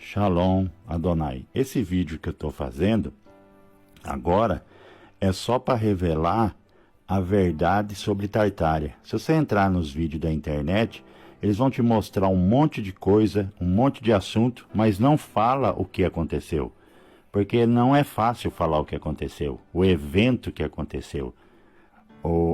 Shalom Adonai. Esse vídeo que eu estou fazendo agora é só para revelar a verdade sobre Tartária. Se você entrar nos vídeos da internet, eles vão te mostrar um monte de coisa, um monte de assunto, mas não fala o que aconteceu. Porque não é fácil falar o que aconteceu, o evento que aconteceu.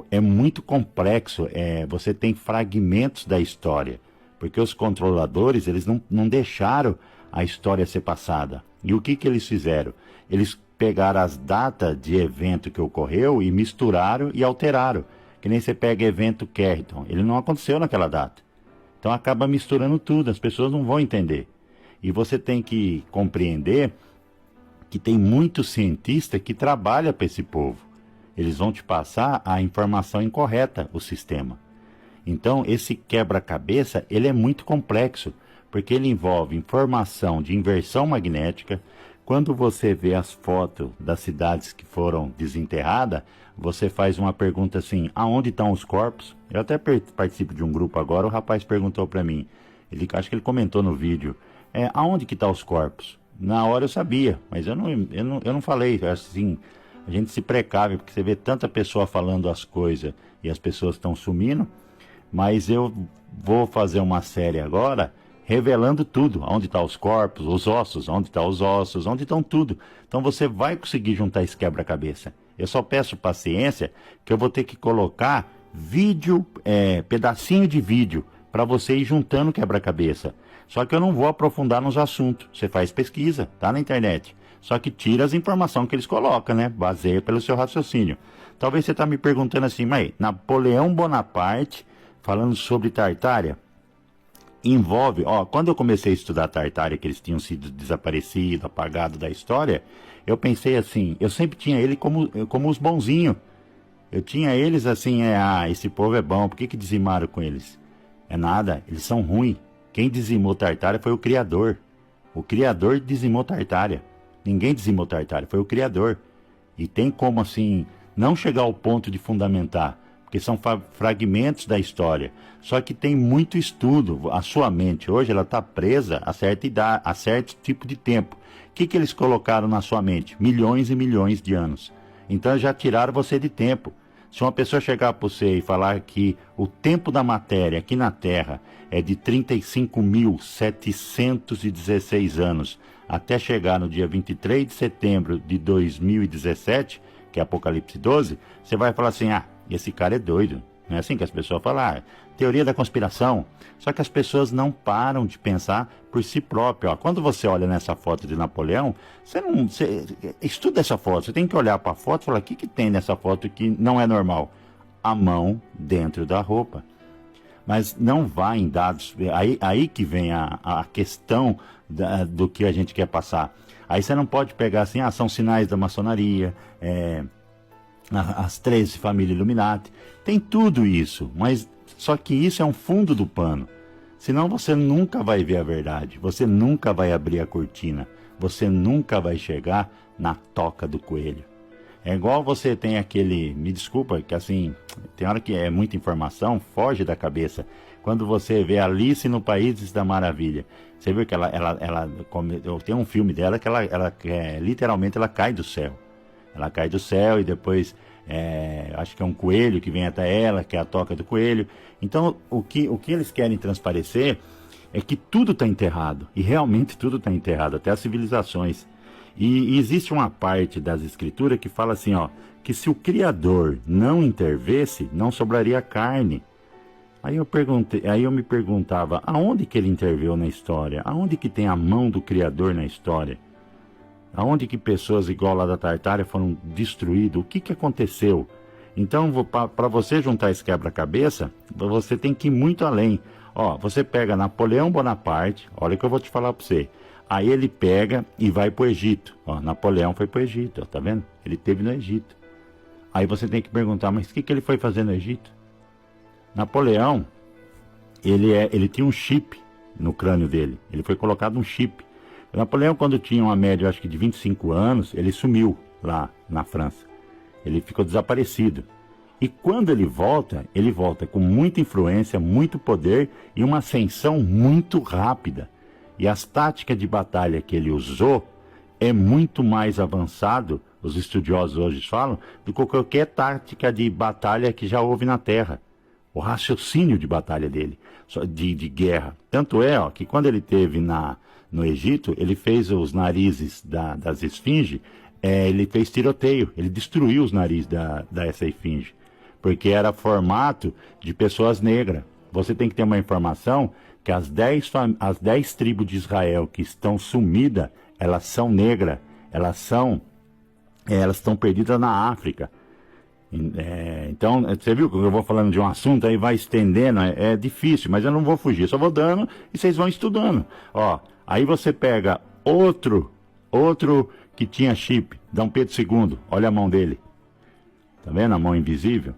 É muito complexo, você tem fragmentos da história, porque os controladores eles não deixaram a história ser passada. E o que eles fizeram? Eles pegaram as datas de evento que ocorreu e misturaram e alteraram. Que nem você pega evento Carrington, ele não aconteceu naquela data. Então acaba misturando tudo, as pessoas não vão entender. E você tem que compreender que tem muitos cientistas que trabalham para esse povo. Eles vão te passar a informação incorreta, o sistema. Então, esse quebra-cabeça, ele é muito complexo, porque ele envolve informação de inversão magnética. Quando você vê as fotos das cidades que foram desenterradas, você faz uma pergunta assim, aonde estão os corpos? Eu até participo de um grupo agora, o rapaz perguntou para mim, acho que ele comentou no vídeo, aonde que estão os corpos? Na hora eu sabia, mas eu não falei, assim, a gente se precave, porque você vê tanta pessoa falando as coisas e as pessoas estão sumindo, mas eu vou fazer uma série agora revelando tudo, onde estão os corpos, os ossos, onde estão os ossos, onde estão tudo. Então você vai conseguir juntar esse quebra-cabeça. Eu só peço paciência, que eu vou ter que colocar vídeo, pedacinho de vídeo, para você ir juntando quebra-cabeça. Só que eu não vou aprofundar nos assuntos. Você faz pesquisa, tá na internet. Só que tira as informações que eles colocam, né? Baseia pelo seu raciocínio. Talvez você está me perguntando assim, mas Napoleão Bonaparte, falando sobre Tartária, envolve, quando eu comecei a estudar Tartária, que eles tinham sido desaparecidos, apagados da história, eu pensei assim, eu sempre tinha ele como os bonzinhos. Eu tinha eles assim, esse povo é bom, por que dizimaram com eles? É nada, eles são ruins. Quem dizimou Tartária foi o Criador. O Criador dizimou Tartária. Ninguém dizimou Tartária, foi o Criador. E tem como assim, não chegar ao ponto de fundamentar, porque são fragmentos da história. Só que tem muito estudo. A sua mente hoje ela está presa a certa idade, a certo tipo de tempo. O que eles colocaram na sua mente? Milhões e milhões de anos. Então já tiraram você de tempo. Se uma pessoa chegar para você e falar que o tempo da matéria aqui na Terra é de 35.716 anos, até chegar no dia 23 de setembro de 2017, que é Apocalipse 12, você vai falar assim, esse cara é doido. Não é assim que as pessoas falam, teoria da conspiração. Só que as pessoas não param de pensar por si próprias. Quando você olha nessa foto de Napoleão, você estuda essa foto, você tem que olhar para a foto e falar, o que tem nessa foto que não é normal? A mão dentro da roupa. Mas não vai em dados, aí que vem a questão do que a gente quer passar. Aí você não pode pegar assim, são sinais da maçonaria, as 13 famílias Illuminati, tem tudo isso, mas só que isso é um fundo do pano. Senão você nunca vai ver a verdade, você nunca vai abrir a cortina, você nunca vai chegar na toca do coelho. É igual você tem aquele, me desculpa, que assim, tem hora que é muita informação, foge da cabeça. Quando você vê Alice no País da Maravilha, você viu que eu tenho um filme dela que literalmente ela cai do céu. Ela cai do céu e depois, acho que é um coelho que vem até ela, que é a toca do coelho. Então, o que eles querem transparecer é que tudo está enterrado. E realmente tudo está enterrado, até as civilizações. E existe uma parte das escrituras que fala assim, que se o Criador não intervesse, não sobraria carne. Aí eu me perguntava, aonde que ele interveio na história? Aonde que tem a mão do Criador na história? Aonde que pessoas igual lá da Tartária foram destruídas? O que aconteceu? Então, para você juntar esse quebra-cabeça, você tem que ir muito além. Você pega Napoleão Bonaparte, olha o que eu vou te falar para você. Aí ele pega e vai para o Egito. Napoleão foi para o Egito, tá vendo? Ele esteve no Egito. Aí você tem que perguntar, mas o que ele foi fazer no Egito? Napoleão, ele tinha um chip no crânio dele. Ele foi colocado um chip. Napoleão, quando tinha uma média, acho que de 25 anos, ele sumiu lá na França. Ele ficou desaparecido. E quando ele volta com muita influência, muito poder e uma ascensão muito rápida. E as táticas de batalha que ele usou é muito mais avançado, os estudiosos hoje falam, do que qualquer tática de batalha que já houve na Terra. O raciocínio de batalha dele, de guerra. Tanto é que quando ele esteve no Egito, ele fez os narizes das esfinges, ele fez tiroteio, ele destruiu os narizes dessa esfinge, porque era formato de pessoas negras. Você tem que ter uma informação que as 10 tribos de Israel que estão sumidas, elas são negras, elas estão perdidas na África. Então, você viu que eu vou falando de um assunto, aí vai estendendo, é difícil, mas eu não vou fugir, só vou dando e vocês vão estudando. Aí você pega outro que tinha chip, Dom Pedro II, olha a mão dele. Tá vendo a mão invisível?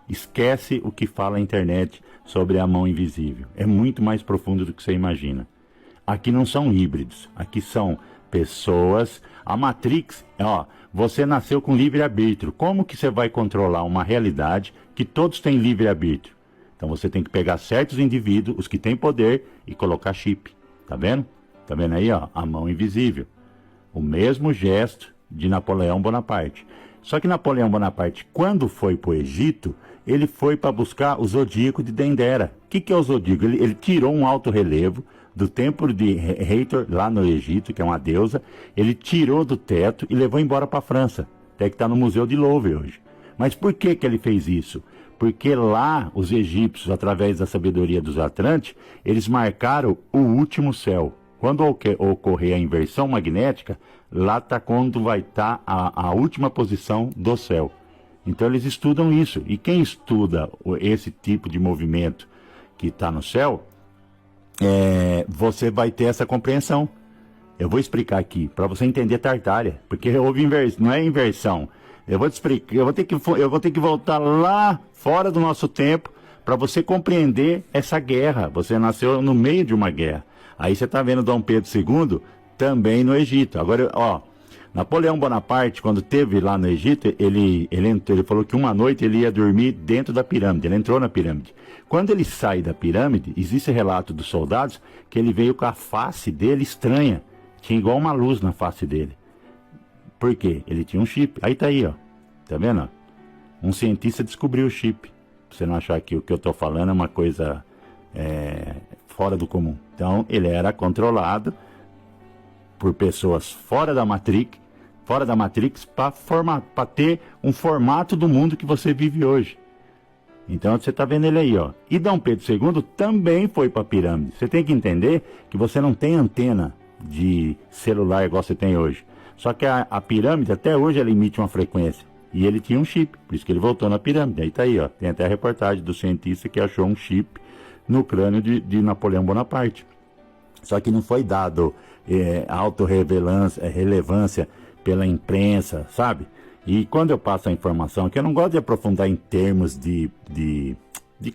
Esquece o que fala a internet sobre a mão invisível. É muito mais profundo do que você imagina. Aqui não são híbridos, aqui são pessoas. A Matrix, você nasceu com livre-arbítrio. Como que você vai controlar uma realidade que todos têm livre-arbítrio? Então você tem que pegar certos indivíduos, os que têm poder, e colocar chip. Tá vendo? Tá vendo aí, a mão invisível. O mesmo gesto de Napoleão Bonaparte. Só que Napoleão Bonaparte, quando foi para o Egito, ele foi para buscar o zodíaco de Dendera. O que é o zodíaco? Ele tirou um alto relevo do templo de Hathor, lá no Egito, que é uma deusa. Ele tirou do teto e levou embora para a França. Até que está no Museu de Louvre hoje. Mas por que ele fez isso? Porque lá os egípcios, através da sabedoria dos Atlantes, eles marcaram o último céu. Quando ocorrer a inversão magnética, lá está quando vai estar a última posição do céu. Então eles estudam isso. E quem estuda esse tipo de movimento que está no céu, você vai ter essa compreensão. Eu vou explicar aqui, para você entender Tartária. Porque houve inversão, não é inversão. Eu vou te explicar, eu vou ter que voltar lá fora do nosso tempo para você compreender essa guerra. Você nasceu no meio de uma guerra. Aí você está vendo Dom Pedro II também no Egito. Agora, Napoleão Bonaparte, quando esteve lá no Egito, ele falou que uma noite ele ia dormir dentro da pirâmide. Ele entrou na pirâmide. Quando ele sai da pirâmide, existe relato dos soldados que ele veio com a face dele estranha. Tinha igual uma luz na face dele. Por quê? Ele tinha um chip. Aí tá aí, Tá vendo? Um cientista descobriu o chip. Pra você não achar que o que eu tô falando é uma coisa fora do comum. Então, ele era controlado por pessoas fora da Matrix para ter um formato do mundo que você vive hoje. Então você está vendo ele aí, E Dom Pedro II também foi para a pirâmide. Você tem que entender que você não tem antena de celular igual você tem hoje. Só que a pirâmide até hoje ela emite uma frequência. E ele tinha um chip, por isso que ele voltou na pirâmide. Aí tá aí, Tem até a reportagem do cientista que achou um chip no crânio de Napoleão Bonaparte. Só que não foi dado relevância pela imprensa, sabe? E quando eu passo a informação, que eu não gosto de aprofundar em termos de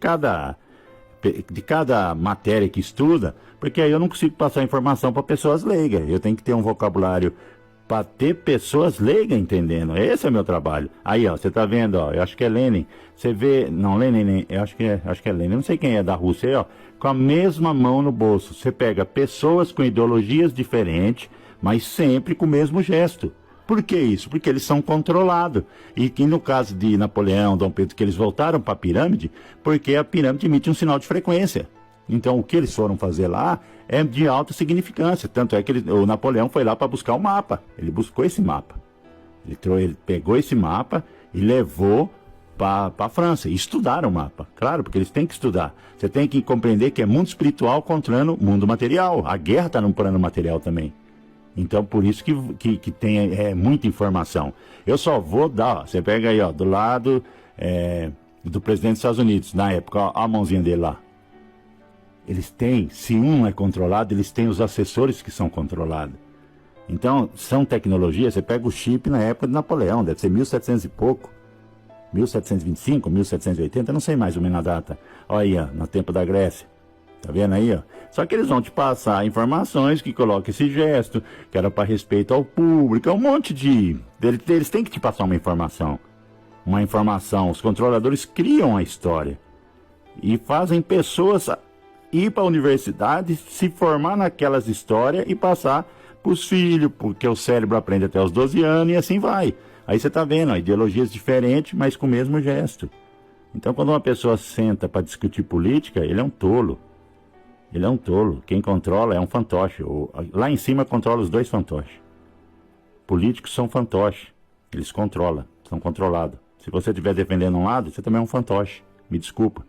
cada matéria que estuda, porque aí eu não consigo passar informação para pessoas leigas. Eu tenho que ter um vocabulário para ter pessoas leigas entendendo. Esse é o meu trabalho. Aí, você tá vendo, eu acho que é Lenin. Você vê, não, Lenin, eu acho que é Lenin, eu não sei quem é da Rússia aí, com a mesma mão no bolso. Você pega pessoas com ideologias diferentes, mas sempre com o mesmo gesto. Por que isso? Porque eles são controlados. E que no caso de Napoleão, Dom Pedro, que eles voltaram para a pirâmide, porque a pirâmide emite um sinal de frequência. Então o que eles foram fazer lá é de alta significância. Tanto é que o Napoleão foi lá para buscar o mapa. Ele buscou esse mapa. Ele pegou esse mapa e levou para a França. E estudaram o mapa. Claro, porque eles têm que estudar. Você tem que compreender que é mundo espiritual contra o mundo material. A guerra está no plano material também. Então, por isso que tem muita informação. Eu só vou dar, você pega aí, do lado do presidente dos Estados Unidos, na época, a mãozinha dele lá. Eles têm, se um é controlado, eles têm os assessores que são controlados. Então, são tecnologias, você pega o chip na época de Napoleão, deve ser 1700 e pouco, 1725, 1780, não sei mais ou menos a data. Olha aí, no tempo da Grécia. Tá vendo aí, Só que eles vão te passar informações que colocam esse gesto, que era para respeito ao público, é um monte de... Eles têm que te passar uma informação. Uma informação. Os controladores criam a história. E fazem pessoas ir para a universidade, se formar naquelas histórias e passar para os filhos, porque o cérebro aprende até os 12 anos e assim vai. Aí você está vendo, ó, ideologias diferentes, mas com o mesmo gesto. Então, quando uma pessoa senta para discutir política, ele é um tolo. Ele é um tolo. Quem controla é um fantoche. Lá em cima controla os dois fantoches. Políticos são fantoches. Eles controlam, são controlados. Se você estiver defendendo um lado, você também é um fantoche. Me desculpa.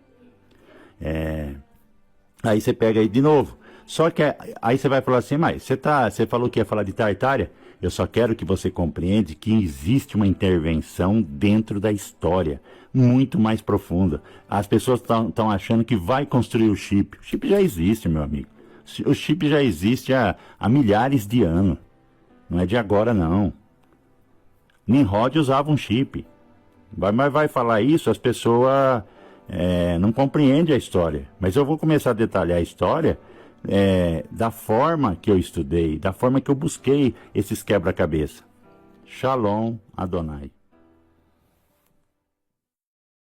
Aí você pega aí de novo. Só que aí você vai falar assim, mas você falou que ia falar de Tartária. Eu só quero que você compreenda que existe uma intervenção dentro da história, muito mais profunda. As pessoas estão achando que vai construir o chip. O chip já existe, meu amigo. O chip já existe há milhares de anos. Não é de agora, não. Nimrod usava um chip. Mas vai falar isso, as pessoas não compreendem a história. Mas eu vou começar a detalhar a história da forma que eu estudei, da forma que eu busquei esses quebra-cabeça. Shalom Adonai.